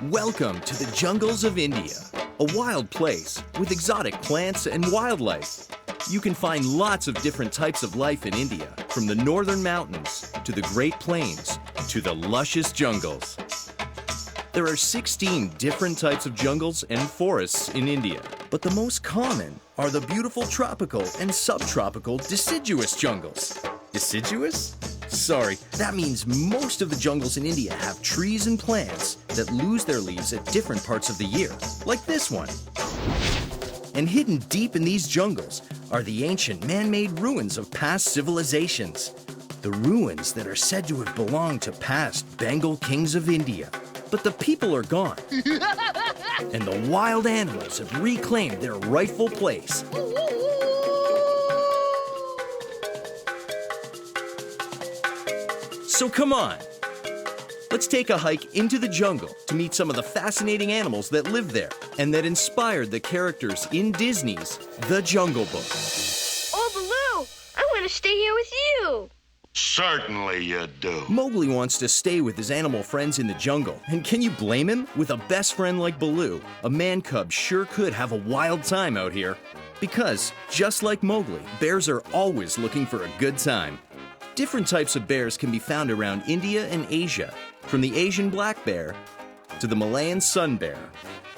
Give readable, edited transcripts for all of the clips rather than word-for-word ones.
Welcome to the jungles of India, a wild place with exotic plants and wildlife. You can find lots of different types of life in India, from the northern mountains to the Great Plains to the luscious jungles. There are 16 different types of jungles and forests in India, but the most common are the beautiful tropical and subtropical deciduous jungles. Deciduous? Sorry, that means most of the jungles in India have trees and plants that lose their leaves at different parts of the year, like this one. And hidden deep in these jungles are the ancient man-made ruins of past civilizations. The ruins that are said to have belonged to past Bengal kings of India. But the people are gone. And the wild animals have reclaimed their rightful place. So come on, let's take a hike into the jungle to meet some of the fascinating animals that live there and that inspired the characters in Disney's The Jungle Book. Oh, Baloo, I want to stay here with you. Certainly you do. Mowgli wants to stay with his animal friends in the jungle, and can you blame him? With a best friend like Baloo, a man cub sure could have a wild time out here. Because, just like Mowgli, bears are always looking for a good time. Different types of bears can be found around India and Asia, from the Asian black bear to the Malayan sun bear.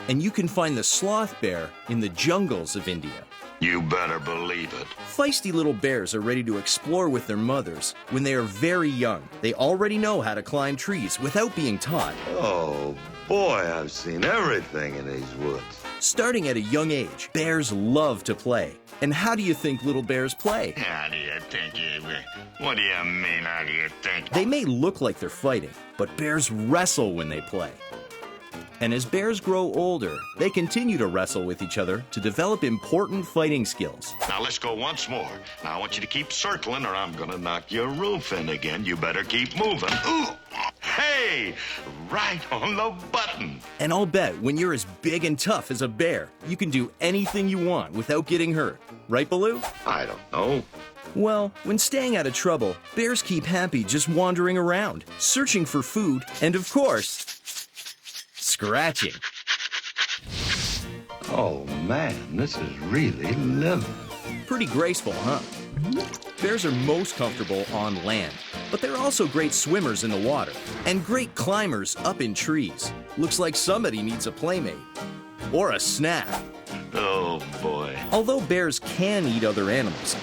And you can find the sloth bear in the jungles of India. You better believe it. Feisty little bears are ready to explore with their mothers when they are very young. They already know how to climb trees without being taught. Oh, boy, I've seen everything in these woods. Starting at a young age, bears love to play. And how do you think little bears play? How do you think What do you mean, how do you think? They may look like they're fighting, but bears wrestle when they play. And as bears grow older, they continue to wrestle with each other to develop important fighting skills. Now let's go once more. Now I want you to keep circling or I'm gonna knock your roof in again. You better keep moving. Ooh! Hey! Right on the button. And I'll bet when you're as big and tough as a bear, you can do anything you want without getting hurt. Right, Baloo? I don't know. Well, when staying out of trouble, bears keep happy just wandering around, searching for food, and of course, scratching. Oh, man, this is really living. Pretty graceful, huh? Bears are most comfortable on land, but they're also great swimmers in the water and great climbers up in trees. Looks like somebody needs a playmate. Or a snack. Oh, boy. Although bears can eat other animals,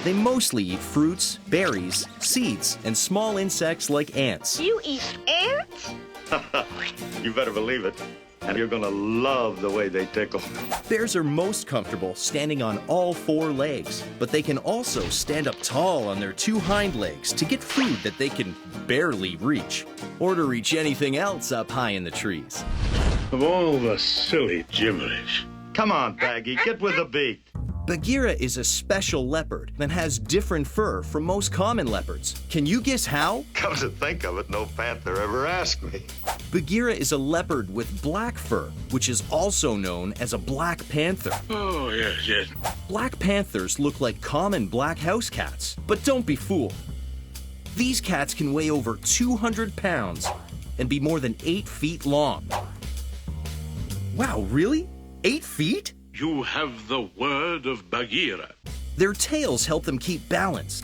they mostly eat fruits, berries, seeds, and small insects like ants. You eat ants? You better believe it. And you're gonna love the way they tickle. Bears are most comfortable standing on all four legs, but they can also stand up tall on their two hind legs to get food that they can barely reach, or to reach anything else up high in the trees. Of all the silly gibberish. Come on, Baggy, get with the beat. Bagheera is a special leopard that has different fur from most common leopards. Can you guess how? Come to think of it, no panther ever asked me. Bagheera is a leopard with black fur, which is also known as a black panther. Oh, yes, yes. Black panthers look like common black house cats, but don't be fooled. These cats can weigh over 200 pounds and be more than 8 feet long. Wow, really? 8 feet? You have the word of Bagheera. Their tails help them keep balance.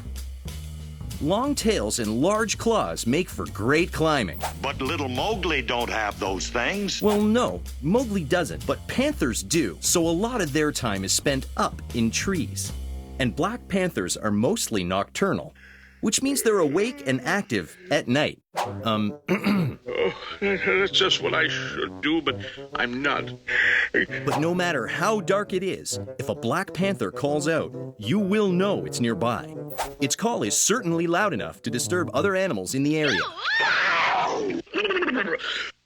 Long tails and large claws make for great climbing. But little Mowgli don't have those things. Well, no, Mowgli doesn't, but panthers do, so a lot of their time is spent up in trees. And black panthers are mostly nocturnal, which means they're awake and active at night. Oh, that's just what I should do, but I'm not. But no matter how dark it is, if a black panther calls out, you will know it's nearby. Its call is certainly loud enough to disturb other animals in the area.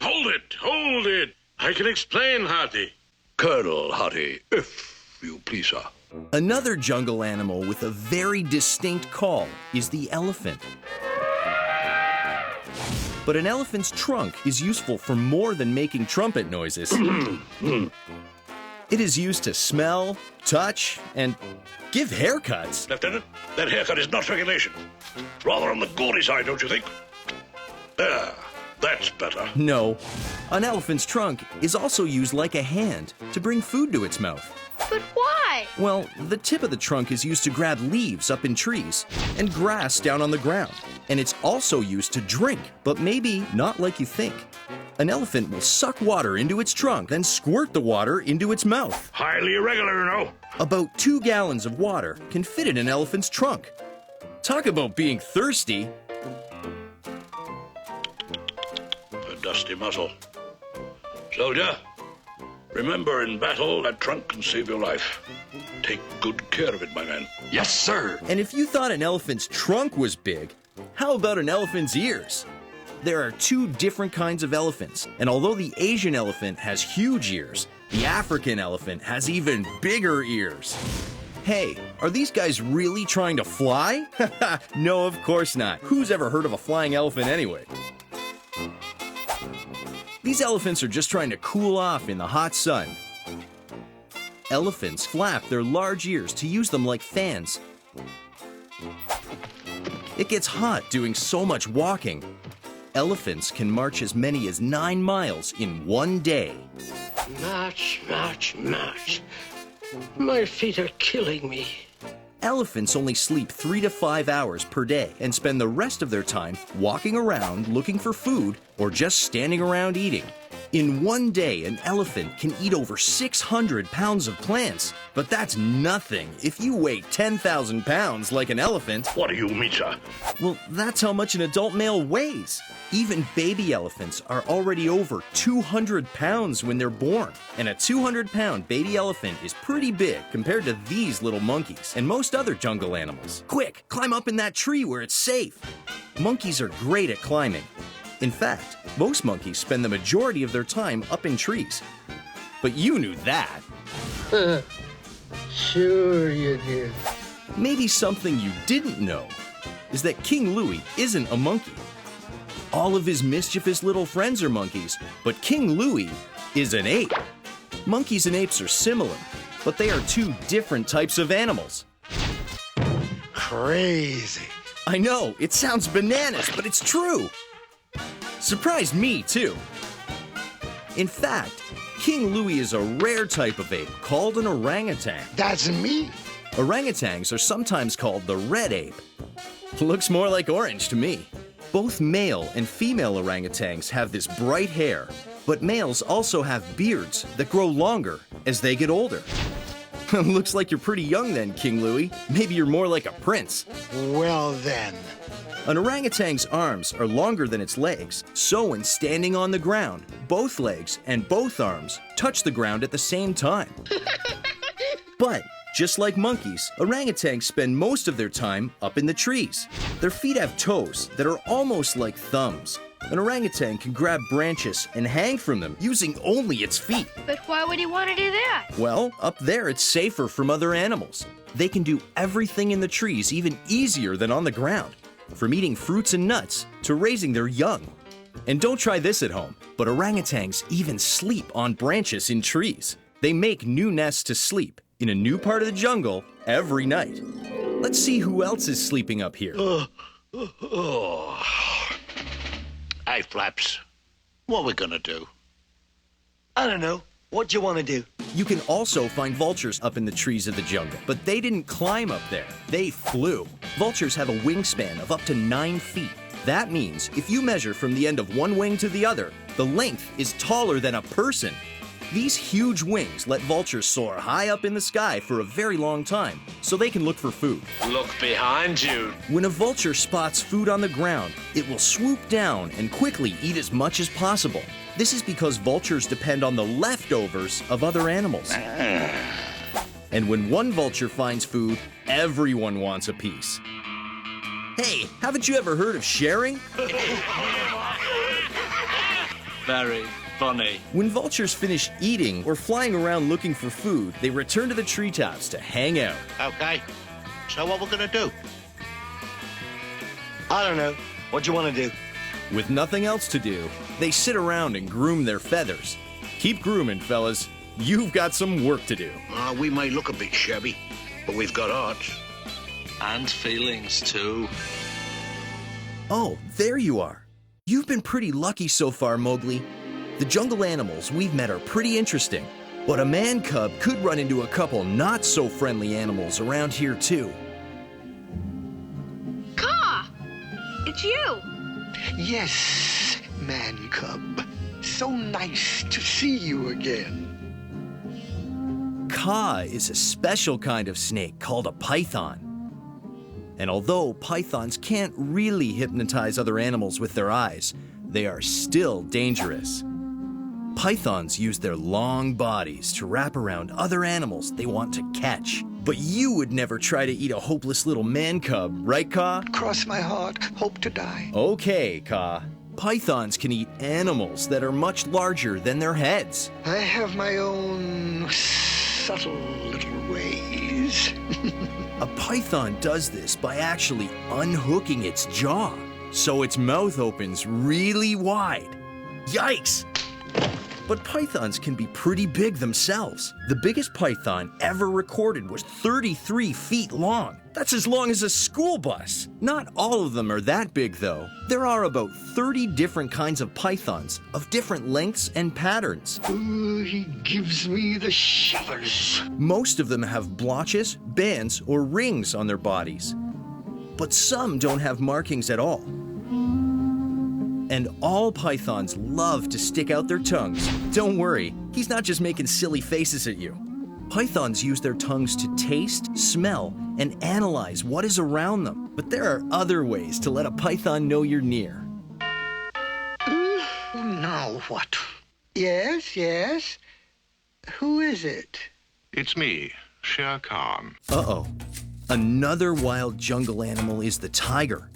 Hold it! I can explain, Hearty. Colonel Hearty, if you please, sir. Another jungle animal with a very distinct call is the elephant. But an elephant's trunk is useful for more than making trumpet noises. It is used to smell, touch, and give haircuts. Lieutenant, that haircut is not regulation. Rather on the gaudy side, don't you think? There. That's better. No. An elephant's trunk is also used like a hand to bring food to its mouth. But why? Well, the tip of the trunk is used to grab leaves up in trees and grass down on the ground. And it's also used to drink, but maybe not like you think. An elephant will suck water into its trunk, then squirt the water into its mouth. Highly irregular, you know. About 2 gallons of water can fit in an elephant's trunk. Talk about being thirsty. A dusty muzzle. Soldier, remember in battle that trunk can save your life. Take good care of it, my man. Yes, sir. And if you thought an elephant's trunk was big, how about an elephant's ears? There are 2 different kinds of elephants, and although the Asian elephant has huge ears, the African elephant has even bigger ears. Hey, are these guys really trying to fly? No, of course not. Who's ever heard of a flying elephant anyway? These elephants are just trying to cool off in the hot sun. Elephants flap their large ears to use them like fans. It gets hot doing so much walking. Elephants can march as many as 9 miles in one day. March, march, march. My feet are killing me. Elephants only sleep 3 to 5 hours per day and spend the rest of their time walking around looking for food or just standing around eating. In one day, an elephant can eat over 600 pounds of plants. But that's nothing if you weigh 10,000 pounds like an elephant. What do you mean, sir? Well, that's how much an adult male weighs. Even baby elephants are already over 200 pounds when they're born. And a 200-pound baby elephant is pretty big compared to these little monkeys and most other jungle animals. Quick, climb up in that tree where it's safe. Monkeys are great at climbing. In fact, most monkeys spend the majority of their time up in trees. But you knew that. Sure you did. Maybe something you didn't know is that King Louie isn't a monkey. All of his mischievous little friends are monkeys, but King Louie is an ape. Monkeys and apes are similar, but they are 2 different types of animals. Crazy. I know, it sounds bananas, but it's true. Surprised me, too. In fact, King Louie is a rare type of ape called an orangutan. That's me. Orangutans are sometimes called the red ape. Looks more like orange to me. Both male and female orangutans have this bright hair, but males also have beards that grow longer as they get older. Looks like you're pretty young then, King Louie. Maybe you're more like a prince. Well then. An orangutan's arms are longer than its legs, so when standing on the ground, both legs and both arms touch the ground at the same time. But just like monkeys, orangutans spend most of their time up in the trees. Their feet have toes that are almost like thumbs. An orangutan can grab branches and hang from them using only its feet. But why would he want to do that? Well, up there it's safer from other animals. They can do everything in the trees even easier than on the ground, from eating fruits and nuts to raising their young. And don't try this at home, but orangutans even sleep on branches in trees. They make new nests to sleep in a new part of the jungle every night. Let's see who else is sleeping up here. Hey, Flaps, what are we gonna do? I don't know. What do you want to do? You can also find vultures up in the trees of the jungle, but they didn't climb up there. They flew. Vultures have a wingspan of up to 9 feet. That means if you measure from the end of one wing to the other, the length is taller than a person. These huge wings let vultures soar high up in the sky for a very long time, so they can look for food. Look behind you. When a vulture spots food on the ground, it will swoop down and quickly eat as much as possible. This is because vultures depend on the leftovers of other animals. And when one vulture finds food, everyone wants a piece. Hey, haven't you ever heard of sharing? Very funny. When vultures finish eating or flying around looking for food, they return to the treetops to hang out. Okay, so what we're gonna do? I don't know. What do you want to do? With nothing else to do, they sit around and groom their feathers. Keep grooming, fellas. You've got some work to do. We may look a bit shabby, but we've got hearts. And feelings, too. Oh, there you are. You've been pretty lucky so far, Mowgli. The jungle animals we've met are pretty interesting, but a man cub could run into a couple not-so-friendly animals around here, too. Ka! It's you! Yes, man cub. So nice to see you again. Ka is a special kind of snake called a python. And although pythons can't really hypnotize other animals with their eyes, they are still dangerous. Pythons use their long bodies to wrap around other animals they want to catch. But you would never try to eat a hopeless little man cub, right, Ka? Cross my heart, hope to die. Okay, Ka. Pythons can eat animals that are much larger than their heads. I have my own subtle little ways. A python does this by actually unhooking its jaw, so its mouth opens really wide. Yikes! But pythons can be pretty big themselves. The biggest python ever recorded was 33 feet long. That's as long as a school bus. Not all of them are that big, though. There are about 30 different kinds of pythons of different lengths and patterns. Ooh, he gives me the shivers. Most of them have blotches, bands, or rings on their bodies. But some don't have markings at all. And all pythons love to stick out their tongues. Don't worry, he's not just making silly faces at you. Pythons use their tongues to taste, smell, and analyze what is around them. But there are other ways to let a python know you're near. Now what? Yes? Who is it? It's me, Shere Khan. Uh-oh. Another wild jungle animal is the tiger.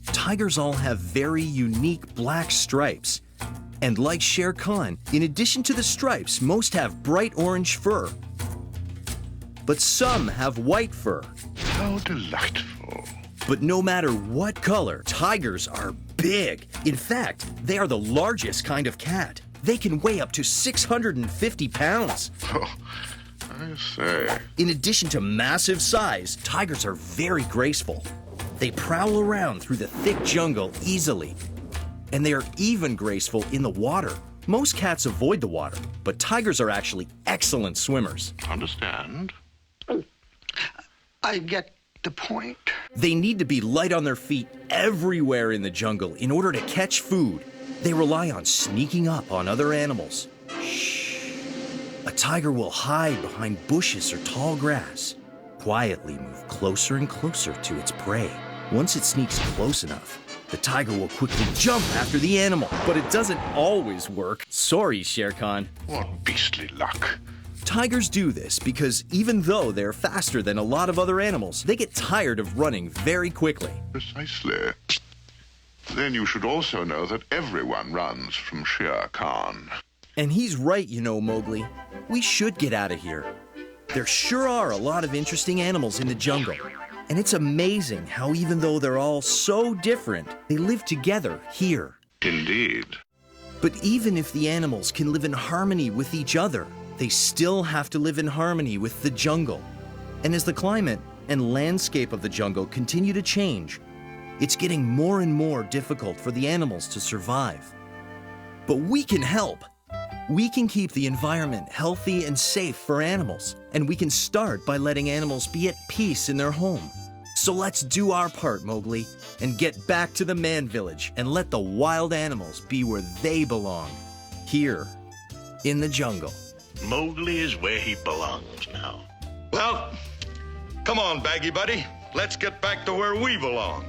Tigers all have very unique black stripes. And like Shere Khan, in addition to the stripes, most have bright orange fur. But some have white fur. How delightful. But no matter what color, tigers are big. In fact, they are the largest kind of cat. They can weigh up to 650 pounds. Oh, I say. In addition to massive size, tigers are very graceful. They prowl around through the thick jungle easily. And they are even graceful in the water. Most cats avoid the water, but tigers are actually excellent swimmers. Understand? I get the point. They need to be light on their feet everywhere in the jungle in order to catch food. They rely on sneaking up on other animals. Shh. A tiger will hide behind bushes or tall grass, quietly move closer and closer to its prey. Once it sneaks close enough, the tiger will quickly jump after the animal. But it doesn't always work. Sorry, Shere Khan. What beastly luck. Tigers do this because even though they're faster than a lot of other animals, they get tired of running very quickly. Precisely. Then you should also know that everyone runs from Shere Khan. And he's right, you know, Mowgli. We should get out of here. There sure are a lot of interesting animals in the jungle. And it's amazing how even though they're all so different, they live together here. Indeed. But even if the animals can live in harmony with each other, they still have to live in harmony with the jungle. And as the climate and landscape of the jungle continue to change, it's getting more and more difficult for the animals to survive. But we can help. We can keep the environment healthy and safe for animals, and we can start by letting animals be at peace in their home. So let's do our part, Mowgli, and get back to the man village and let the wild animals be where they belong, here in the jungle. Mowgli is where he belongs now. Well, come on, Baggy Buddy. Let's get back to where we belong.